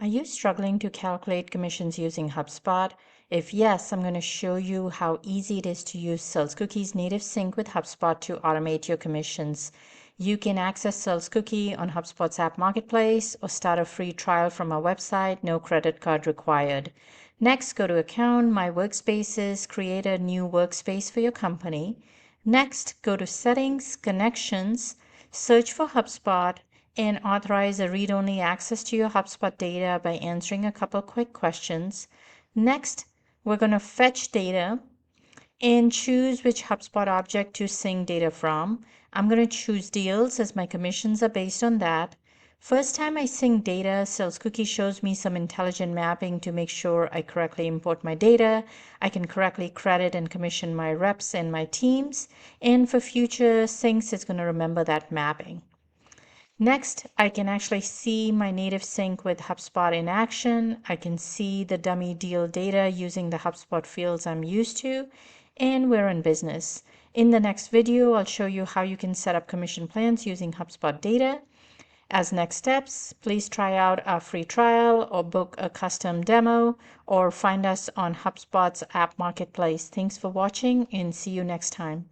Are you struggling to calculate commissions using HubSpot? If yes, I'm going to show you how easy it is to use Sales Cookie's native sync with HubSpot to automate your commissions. You can access Sales Cookie on HubSpot's app marketplace or start a free trial from our website, no credit card required. Next, go to Account, My Workspaces, create a new workspace for your company. Next, go to Settings, Connections, search for HubSpot, and authorize a read-only access to your HubSpot data by answering a couple quick questions. Next, we're going to fetch data and choose which HubSpot object to sync data from. I'm going to choose deals as my commissions are based on that. First time I sync data, Sales Cookie shows me some intelligent mapping to make sure I correctly import my data. I can correctly credit and commission my reps and my teams. And for future syncs, it's going to remember that mapping. Next, I can actually see my native sync with HubSpot in action. I can see the dummy deal data using the HubSpot fields I'm used to, and we're in business. In the next video, I'll show you how you can set up commission plans using HubSpot data. As next steps, please try out our free trial or book a custom demo or find us on HubSpot's app marketplace. Thanks for watching and see you next time.